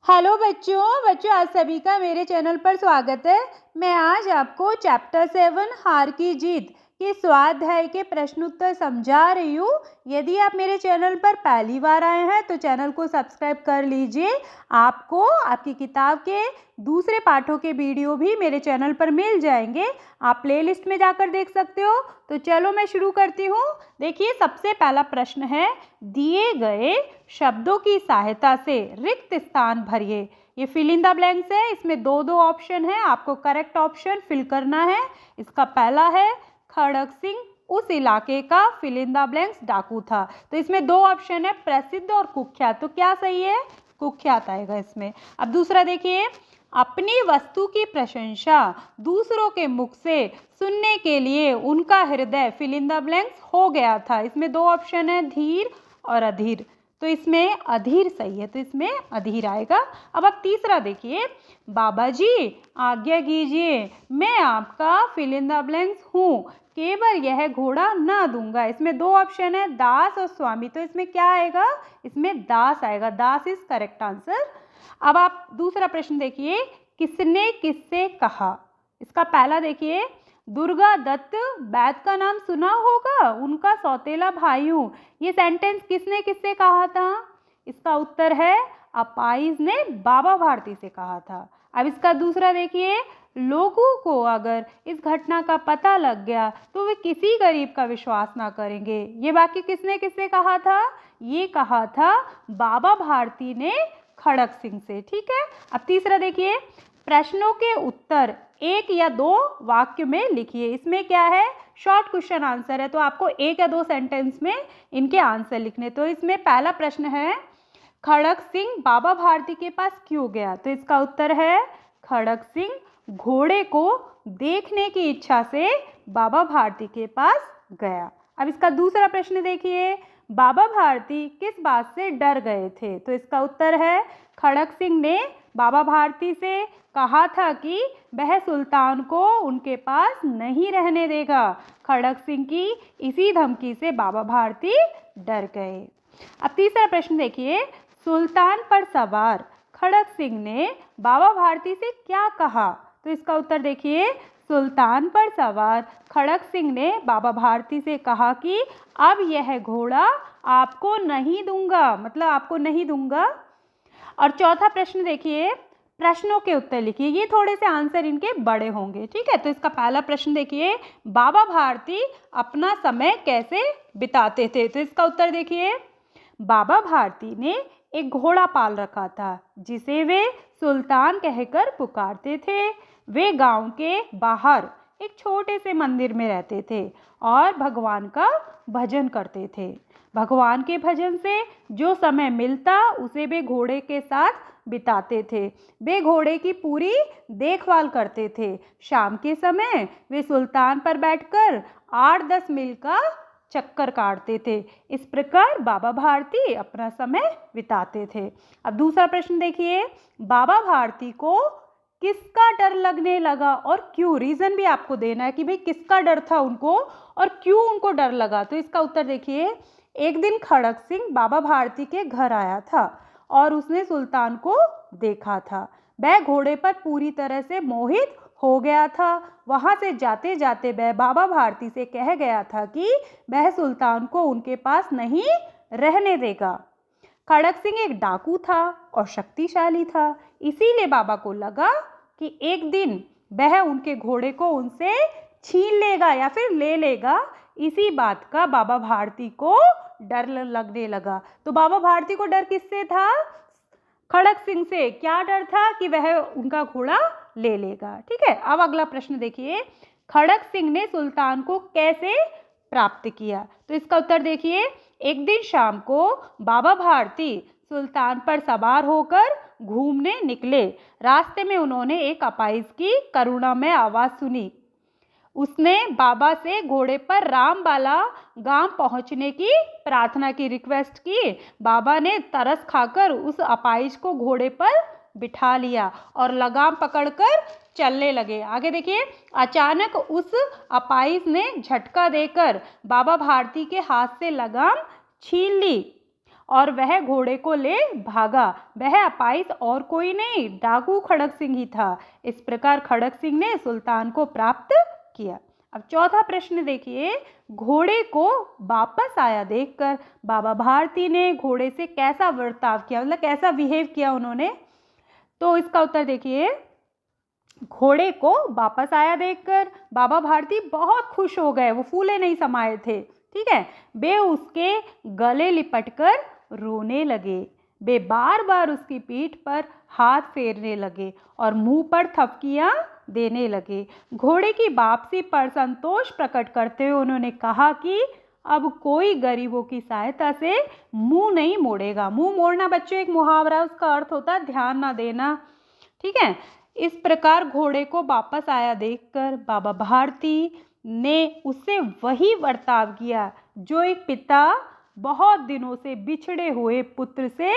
Hello बच्चों बच्चों आज सभी का मेरे चैनल पर स्वागत है। मैं आज आपको चैप्टर 7 हार की जीत के स्वाध्याय के प्रश्न उत्तर समझा रही हूँ। यदि आप मेरे चैनल पर पहली बार आए हैं तो चैनल को सब्सक्राइब कर लीजिए। आपको आपकी किताब के दूसरे पाठों के वीडियो भी मेरे चैनल पर मिल जाएंगे। आप प्लेलिस्ट में जाकर देख सकते हो। तो चलो मैं शुरू करती हूँ। देखिए सबसे पहला प्रश्न है, दिए गए शब्दों की सहायता से रिक्त स्थान भरिए। ये फिल इन द ब्लैंक्स है। इसमें दो ऑप्शन है, आपको करेक्ट ऑप्शन फिल करना है। इसका पहला है, खड़ग सिंह उस इलाके का फिल इन द ब्लैंक्स डाकू था। तो इसमें दो ऑप्शन है, प्रसिद्ध और कुख्यात। तो क्या सही है? कुख्यात आएगा इसमें। अब दूसरा देखिए, अपनी वस्तु की प्रशंसा दूसरों के मुख से सुनने के लिए उनका हृदय फिल इन द ब्लैंक्स हो गया था। इसमें दो ऑप्शन है, धीर और अधीर। तो इसमें अधीर सही है, तो इसमें अधीर आएगा। अब आप तीसरा देखिए, बाबा जी आज्ञा कीजिए, मैं आपका फिल इन द ब्लैंक्स हूँ, केवल यह घोड़ा ना दूंगा। इसमें दो ऑप्शन है, दास और स्वामी। तो इसमें क्या आएगा? इसमें दास आएगा। दास इज करेक्ट आंसर। अब आप दूसरा प्रश्न देखिए, किसने किससे कहा। इसका पहला देखिए, दुर्गा दत्त वैद का नाम सुना होगा, उनका सौतेला भाई हूँ। ये सेंटेंस किसने किससे कहा था? इसका उत्तर है, अपाइज ने बाबा भारती से कहा था। अब इसका दूसरा देखिए, लोगों को अगर इस घटना का पता लग गया तो वे किसी गरीब का विश्वास ना करेंगे। ये वाक्य किसने किससे कहा था? ये कहा था बाबा भारती ने खड़ग सिंह से। ठीक है। अब तीसरा देखिए, प्रश्नों के उत्तर एक या दो वाक्य में लिखिए। इसमें क्या है? शॉर्ट क्वेश्चन आंसर है, तो आपको एक या दो सेंटेंस में इनके आंसर लिखने। तो इसमें पहला प्रश्न है, खड़ग सिंह बाबा भारती के पास क्यों गया? तो इसका उत्तर है, खड़ग सिंह घोड़े को देखने की इच्छा से बाबा भारती के पास गया। अब इसका दूसरा प्रश्न देखिए, बाबा भारती किस बात से डर गए थे? तो इसका उत्तर है, खड़ग सिंह ने बाबा भारती से कहा था कि वह सुल्तान को उनके पास नहीं रहने देगा। खड़ग सिंह की इसी धमकी से बाबा भारती डर गए। अब तीसरा प्रश्न देखिए, सुल्तान पर सवार खड़ग सिंह ने बाबा भारती से क्या कहा? तो इसका उत्तर देखिए, सुल्तान पर सवार खड़ग सिंह ने बाबा भारती से कहा कि अब यह घोड़ा आपको नहीं दूंगा, मतलब आपको नहीं दूंगा। और चौथा प्रश्न देखिए, प्रश्नों के उत्तर लिखिए। ये थोड़े से आंसर इनके बड़े होंगे। ठीक है। तो इसका पहला प्रश्न देखिए, बाबा भारती अपना समय कैसे बिताते थे? तो इसका उत्तर देखिए, बाबा भारती ने एक घोड़ा पाल रखा था जिसे वे सुल्तान कहकर पुकारते थे। वे गांव के बाहर एक छोटे से मंदिर में रहते थे और भगवान का भजन करते थे। भगवान के भजन से जो समय मिलता उसे वे घोड़े के साथ बिताते थे। वे घोड़े की पूरी देखभाल करते थे। शाम के समय वे सुल्तान पर बैठकर 8-10 मील का चक्कर काटते थे। इस प्रकार बाबा भारती अपना समय बिताते थे। अब दूसरा प्रश्न देखिए, बाबा भारती को किसका डर लगने लगा और क्यों? रीजन भी आपको देना है कि भाई किसका डर था उनको और क्यों उनको डर लगा। तो इसका उत्तर देखिए, एक दिन खड़ग सिंह बाबा भारती के घर आया था और उसने सुल्तान को देखा था। वह घोड़े पर पूरी तरह से मोहित हो गया था। वहां से जाते जाते वह बाबा भारती से कह गया था कि वह सुल्तान को उनके पास नहीं रहने देगा। खड़ग सिंह एक डाकू था और शक्तिशाली था, इसीलिए बाबा को लगा कि एक दिन वह उनके घोड़े को उनसे छीन लेगा या फिर ले लेगा। इसी बात का बाबा भारती को डर लगने लगा। तो बाबा भारती को डर किससे था? खड़ग सिंह से। क्या डर था? कि वह उनका घोड़ा ले लेगा। ठीक है। अब अगला प्रश्न देखिए, खड़ग सिंह ने सुल्तान को कैसे प्राप्त किया? तो इसका उत्तर देखिए, एक दिन शाम को बाबा भारती सुल्तान पर सवार होकर घूमने निकले। रास्ते में उन्होंने एक अपाइज की करुणामय आवाज सुनी। उसने बाबा से घोड़े पर रामबाला गांव पहुंचने की प्रार्थना की, रिक्वेस्ट की। बाबा ने तरस खाकर उस अपाइज को घोड़े पर बिठा लिया और लगाम पकड़कर चलने लगे। आगे देखिए, अचानक उस अपाइज ने झटका देकर बाबा भारती के हाथ से लगाम छीन ली और वह घोड़े को ले भागा। वह अपाइस और कोई नहीं, डाकू खड़क सिंह ही था। इस प्रकार खड़क सिंह ने सुल्तान को प्राप्त किया। अब चौथा प्रश्न देखिए, घोड़े को वापस आया देखकर बाबा भारती ने घोड़े से कैसा बर्ताव किया, मतलब कैसा बिहेव किया उन्होंने। तो इसका उत्तर देखिए, घोड़े को वापस आया देखकर बाबा भारती बहुत खुश हो गए, वो फूले नहीं समाये थे। ठीक है, वे उसके गले लिपटकर रोने लगे। वे बार बार उसकी पीठ पर हाथ फेरने लगे और मुंह पर थपकियां देने लगे। घोड़े की वापसी पर संतोष प्रकट करते हुए उन्होंने कहा कि अब कोई गरीबों की सहायता से मुंह नहीं मोड़ेगा। मुंह मोड़ना बच्चों एक मुहावरा, उसका अर्थ होता है ध्यान ना देना। ठीक है, इस प्रकार घोड़े को वापस आया देखकर बाबा भारती ने उससे वही बर्ताव किया जो एक पिता बहुत दिनों से बिछड़े हुए पुत्र से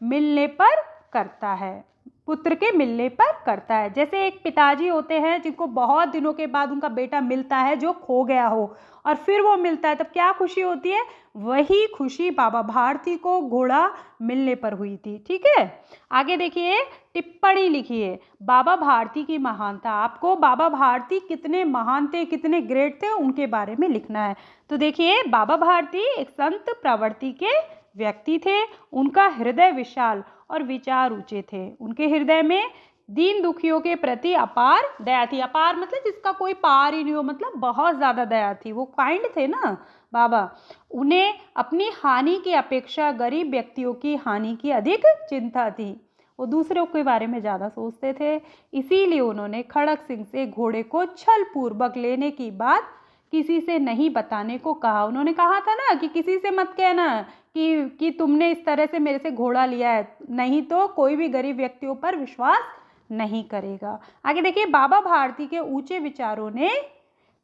मिलने पर करता है, पुत्र के मिलने पर करता है। जैसे एक पिताजी होते हैं जिनको बहुत दिनों के बाद उनका बेटा मिलता है जो खो गया हो, और फिर वो मिलता है, तब क्या खुशी होती है, वही खुशी बाबा भारती को घोड़ा मिलने पर हुई थी। ठीक है, आगे देखिए, टिप्पणी लिखिए बाबा भारती की महानता। आपको बाबा भारती कितने महान थे, कितने ग्रेट थे, उनके बारे में लिखना है। तो देखिए, बाबा भारती एक संत प्रवृत्ति के व्यक्ति थे। उनका हृदय विशाल और विचार ऊंचे थे। उनके हृदय में दीन दुखियों के प्रति अपार दया थी। अपार मतलब जिसका कोई पार ही नहीं हो, मतलब बहुत ज़्यादा दया थी। वो काइंड थे ना बाबा। उन्हें अपनी हानि की अपेक्षा गरीब व्यक्तियों की हानि की अधिक चिंता थी। वो दूसरों के बारे में ज़्यादा सोचते थे। इसीलिए उन्होंने खड़क सिंह से घोड़े को छल पूर्वक लेने की बात किसी से नहीं बताने को कहा। उन्होंने कहा था ना कि किसी से मत कहना कि तुमने इस तरह से मेरे से घोड़ा लिया है, नहीं तो कोई भी गरीब व्यक्तियों पर विश्वास नहीं करेगा। आगे देखिए, बाबा भारती के ऊंचे विचारों ने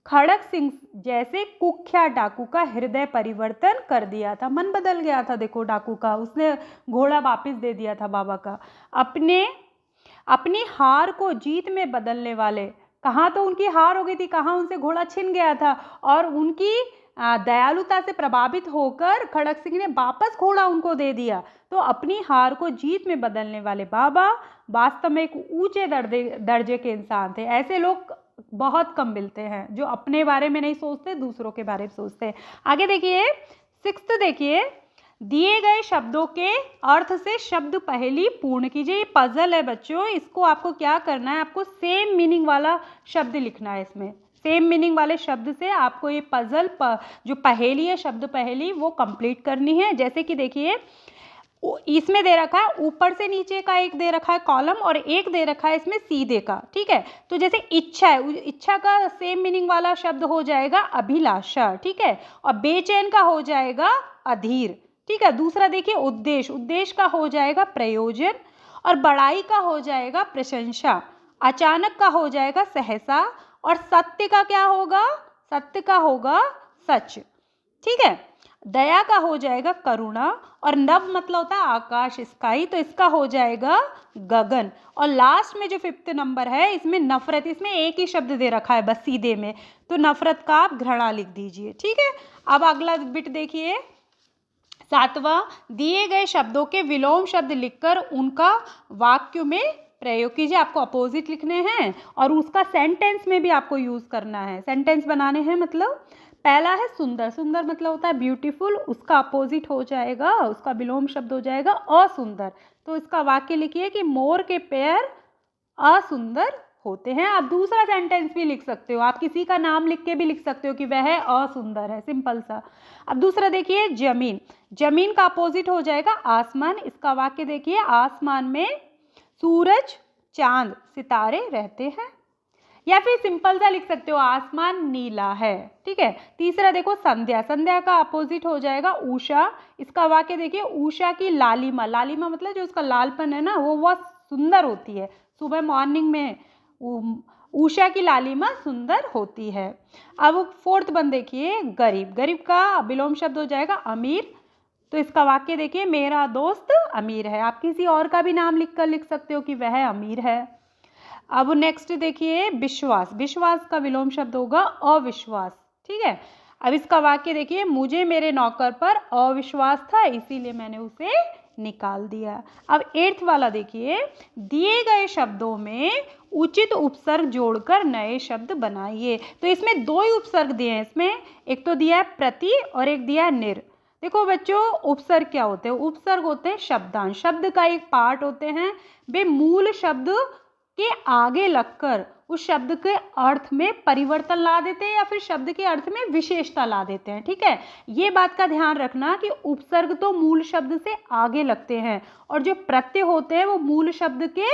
खड़क सिंह जैसे कुख्यात डाकू का हृदय परिवर्तन कर दिया था। मन बदल गया था देखो डाकू का, उसने घोड़ा वापस दे दिया था बाबा का। अपनी हार को जीत में बदलने वाले, कहाँ तो उनकी हार हो गई थी, कहाँ उनसे घोड़ा छिन गया था, और उनकी दयालुता से प्रभावित होकर खड़क सिंह ने वापस घोड़ा उनको दे दिया। तो अपनी हार को जीत में बदलने वाले बाबा वास्तव में एक ऊंचे दर्जे के इंसान थे। ऐसे लोग बहुत कम मिलते हैं जो अपने बारे में नहीं सोचते, दूसरों के बारे में सोचते हैं। आगे देखिए, सिक्स्थ देखिए, दिए गए शब्दों के अर्थ से शब्द पहेली पूर्ण कीजिए। ये पजल है बच्चों, इसको आपको क्या करना है, आपको सेम मीनिंग वाला शब्द लिखना है। इसमें सेम मीनिंग वाले शब्द से आपको ये पजल जो पहेली है, शब्द पहेली, वो कंप्लीट करनी है। जैसे कि देखिए, इसमें दे रखा है ऊपर से नीचे का एक दे रखा है कॉलम, और एक दे रखा है इसमें सीधे का। ठीक है, तो जैसे इच्छा है, इच्छा का सेम मीनिंग वाला शब्द हो जाएगा अभिलाषा। ठीक है, और बेचैन का हो जाएगा अधीर। ठीक है, दूसरा देखिए, उद्देश्य, उद्देश्य का हो जाएगा प्रयोजन, और बड़ाई का हो जाएगा प्रशंसा, अचानक का हो जाएगा सहसा, और सत्य का क्या होगा, सत्य का होगा सच। ठीक है, दया का हो जाएगा करुणा, और नभ मतलब होता है आकाश, स्काई, तो इसका हो जाएगा गगन। और लास्ट में जो 5th नंबर है, इसमें नफरत, इसमें एक ही शब्द दे रखा है बस सीधे में, तो नफरत का आप घृणा लिख दीजिए। ठीक है, अब अगला बिट देखिए, 7वां, दिए गए शब्दों के विलोम शब्द लिखकर उनका वाक्य में प्रयोग कीजिए। आपको अपोजिट लिखने हैं और उसका सेंटेंस में भी आपको यूज़ करना है। सेंटेंस बनाने हैं, मतलब पहला है सुंदर, सुंदर मतलब होता है ब्यूटीफुल, उसका अपोजिट हो जाएगा, उसका विलोम शब्द हो जाएगा असुंदर। तो इसका वाक्य लिखिए कि मोर के पैर असुंदर होते हैं। आप दूसरा सेंटेंस भी लिख सकते हो, आप किसी का नाम लिख के भी लिख सकते हो कि वह असुंदर है, सिंपल सा। अब दूसरा देखिए, जमीन, जमीन का अपोजिट हो जाएगा आसमान। इसका वाक्य देखिए, आसमान में सूरज, चांद, सितारे रहते हैं, या फिर सिंपल सा लिख सकते हो आसमान नीला है। ठीक है, तीसरा देखो, संध्या, संध्या का अपोजिट हो जाएगा उषा। इसका वाक्य देखिए, उषा की लालिमा, लालिमा मतलब जो उसका लालपन है ना, वो बहुत सुंदर होती है। सुबह मॉर्निंग में उषा की लालिमा सुंदर होती है। अब 4th वन देखिए, गरीब, गरीब का विलोम शब्द हो जाएगा अमीर। तो इसका वाक्य देखिए, मेरा दोस्त अमीर है। आप किसी और का भी नाम लिखकर लिख सकते हो कि वह अमीर है। अब नेक्स्ट देखिए, विश्वास, विश्वास का विलोम शब्द होगा अविश्वास। ठीक है, अब इसका वाक्य देखिए, मुझे मेरे नौकर पर अविश्वास था इसीलिए मैंने उसे निकाल दिया। अब 8th वाला देखिए, दिए गए शब्दों में उचित उपसर्ग जोड़कर नए शब्द बनाइए। तो इसमें 2 ही उपसर्ग दिए हैं, इसमें एक तो दिया है प्रति और एक दिया है निर। देखो बच्चों, उपसर्ग क्या होते हैं? उपसर्ग होते हैं शब्दांश, शब्द का एक पार्ट होते हैं, वे मूल शब्द के आगे लगकर उस शब्द के अर्थ में परिवर्तन ला देते हैं या फिर शब्द के अर्थ में विशेषता ला देते हैं। ठीक है, ये बात का ध्यान रखना कि उपसर्ग तो मूल शब्द से आगे लगते हैं और जो प्रत्यय होते हैं वो मूल शब्द के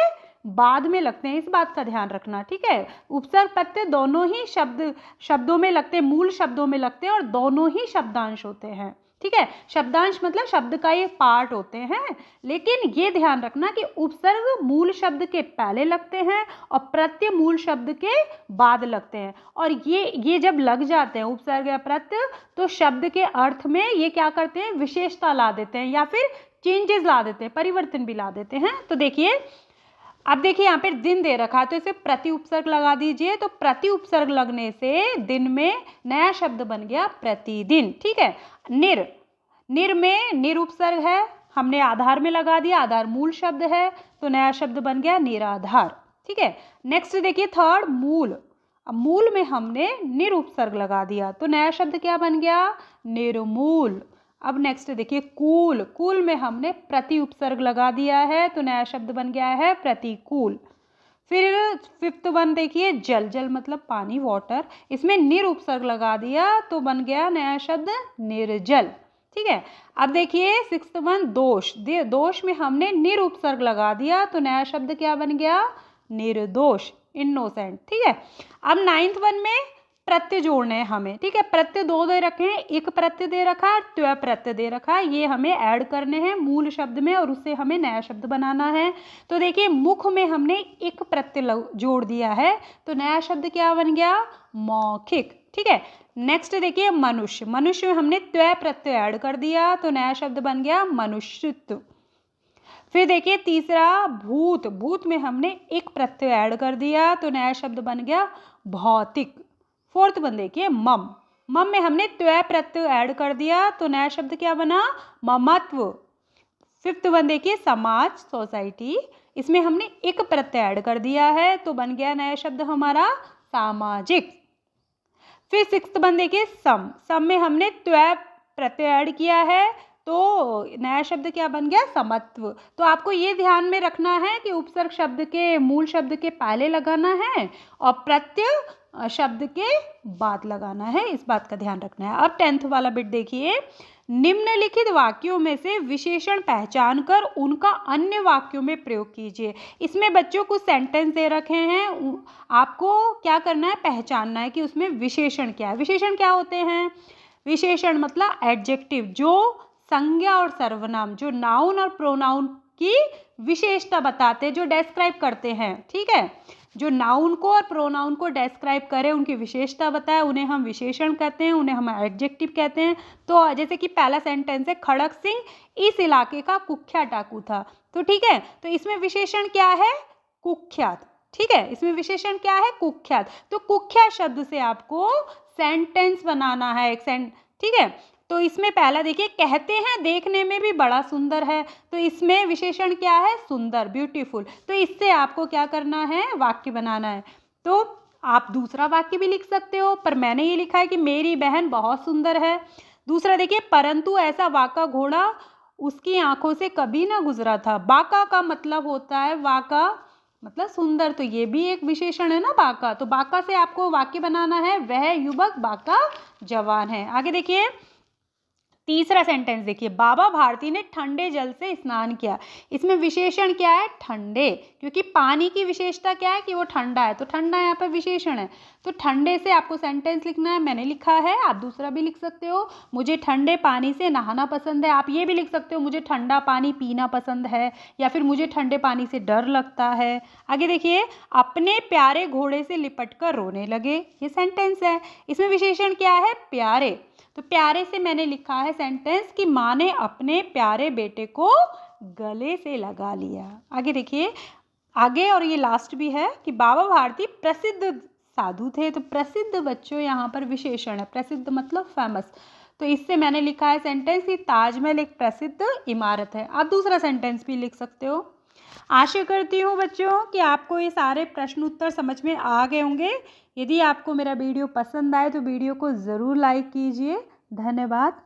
बाद में लगते हैं, इस बात का ध्यान रखना। ठीक है, उपसर्ग प्रत्यय दोनों ही शब्दों में लगते हैं, मूल शब्दों में लगते हैं और दोनों ही शब्दांश होते हैं। ठीक है, शब्दांश मतलब शब्द का ये पार्ट होते हैं, लेकिन ये ध्यान रखना कि उपसर्ग मूल शब्द के पहले लगते हैं और प्रत्यय मूल शब्द के बाद लगते हैं। और ये जब लग जाते हैं उपसर्ग या प्रत्यय, तो शब्द के अर्थ में ये क्या करते हैं? विशेषता ला देते हैं या फिर चेंजेस ला देते हैं, परिवर्तन भी ला देते हैं। तो देखिए, अब देखिए यहाँ पे दिन दे रखा है तो इसे प्रति उपसर्ग लगा दीजिए। तो प्रति उपसर्ग लगने से दिन में नया शब्द बन गया प्रतिदिन। ठीक है, निर में निर उपसर्ग है, हमने आधार में लगा दिया, आधार मूल शब्द है तो नया शब्द बन गया निराधार। ठीक है, नेक्स्ट देखिए 3rd मूल। अब मूल में हमने निर उपसर्ग लगा दिया तो नया शब्द क्या बन गया? निर्मूल। अब नेक्स्ट देखिए कूल, कूल में हमने प्रति उपसर्ग लगा दिया है तो नया शब्द बन गया है प्रतिकूल। फिर 5th वन देखिए जल, जल मतलब पानी, वाटर, इसमें निर उपसर्ग लगा दिया तो बन गया नया शब्द निर्जल। ठीक है, अब देखिए 6th वन दोष, दोष में हमने निर उपसर्ग लगा दिया तो नया शब्द क्या बन गया? निर्दोष, इनोसेंट। ठीक है, अब 9th वन में प्रत्यय जोड़ने हैं हमें। ठीक है, प्रत्यय 2 दे रखे हैं, एक प्रत्यय दे रखा है, त्वय प्रत्यय दे रखा है, ये हमें ऐड करने हैं मूल शब्द में और उससे हमें नया शब्द बनाना है। तो देखिए मुख में हमने एक प्रत्यय जोड़ दिया है तो नया शब्द क्या बन गया? मौखिक। ठीक है, नेक्स्ट देखिए मनुष्य, मनुष्य में हमने त्वय प्रत्यय ऐड कर दिया तो नया शब्द बन गया मनुष्यत्व। फिर देखिए तीसरा भूत, भूत में हमने एक प्रत्यय ऐड कर दिया तो नया शब्द बन गया भौतिक। 4th वन देखिए मम, मम में हमने त्वय प्रत्यय ऐड कर दिया तो नया शब्द क्या बना? ममत्व। 5th वन देखिए समाज, सोसाइटी, इसमें हमने एक प्रत्यय ऐड कर दिया है तो बन गया नया शब्द हमारा सामाजिक। फिर 6th वन देखिए सम, सम में हमने त्वय प्रत्यय ऐड किया है तो नया शब्द क्या बन गया? समत्व। तो आपको ये ध्यान में रखना है कि उपसर्ग शब्द के मूल शब्द के पहले लगाना है और प्रत्यय शब्द के बाद लगाना है, इस बात का ध्यान रखना है। अब 10th वाला बिट देखिए, निम्नलिखित वाक्यों में से विशेषण पहचान कर उनका अन्य वाक्यों में प्रयोग कीजिए। इसमें बच्चों कुछ सेंटेंस दे रखे हैं, आपको क्या करना है? पहचानना है कि उसमें विशेषण क्या है। विशेषण क्या होते हैं? विशेषण मतलब एडजेक्टिव, जो संज्ञा और सर्वनाम, जो नाउन और प्रोनाउन की विशेषता बताते हैं, जो डिस्क्राइब करते हैं। ठीक है, जो नाउन को और प्रोनाउन को डिस्क्राइब करें, उनकी विशेषता बताए, उन्हें हम विशेषण कहते हैं, उन्हें हम एडजेक्टिव कहते हैं। तो जैसे कि पहला सेंटेंस है, खड़क सिंह इस इलाके का कुख्यात डाकू था। तो ठीक है, तो इसमें विशेषण क्या है? कुख्यात। ठीक है, इसमें विशेषण क्या है? कुख्यात। तो कुख्यात शब्द से आपको सेंटेंस बनाना है एक ठीक है, तो इसमें पहला देखिए, कहते हैं देखने में भी बड़ा सुंदर है, तो इसमें विशेषण क्या है? सुंदर, ब्यूटीफुल। तो इससे आपको क्या करना है? वाक्य बनाना है। तो आप दूसरा वाक्य भी लिख सकते हो, पर मैंने ये लिखा है कि मेरी बहन बहुत सुंदर है। दूसरा देखिए, परंतु ऐसा वाका घोड़ा उसकी आंखों से कभी ना गुजरा था। बाका का मतलब होता है, वाका मतलब सुंदर, तो ये भी एक विशेषण है ना बाका। तो बाका से आपको वाक्य बनाना है, वह युवक बाका जवान है। आगे देखिए तीसरा सेंटेंस देखिए, बाबा भारती ने ठंडे जल से स्नान किया। इसमें विशेषण क्या है? ठंडे, क्योंकि पानी की विशेषता क्या है? कि वो ठंडा है, तो ठंडा यहाँ पर विशेषण है। तो ठंडे से आपको सेंटेंस लिखना है, मैंने लिखा है, आप दूसरा भी लिख सकते हो, मुझे ठंडे पानी से नहाना पसंद है। आप ये भी लिख सकते हो, मुझे ठंडा पानी पीना पसंद है, या फिर मुझे ठंडे पानी से डर लगता है। आगे देखिए, अपने प्यारे घोड़े से लिपट कर रोने लगे, ये सेंटेंस है। इसमें विशेषण क्या है? प्यारे। तो प्यारे से मैंने लिखा है सेंटेंस कि माँ ने अपने प्यारे बेटे को गले से लगा लिया। आगे देखिए, आगे और ये लास्ट भी है कि बाबा भारती प्रसिद्ध साधु थे। तो प्रसिद्ध बच्चों यहाँ पर विशेषण है, प्रसिद्ध मतलब फेमस। तो इससे मैंने लिखा है सेंटेंस कि ताजमहल एक प्रसिद्ध इमारत है। आप दूसरा सेंटेंस भी लिख सकते हो। आशा करती हूँ बच्चों कि आपको ये सारे प्रश्न उत्तर समझ में आ गए होंगे। यदि आपको मेरा वीडियो पसंद आए तो वीडियो को ज़रूर लाइक कीजिए। धन्यवाद।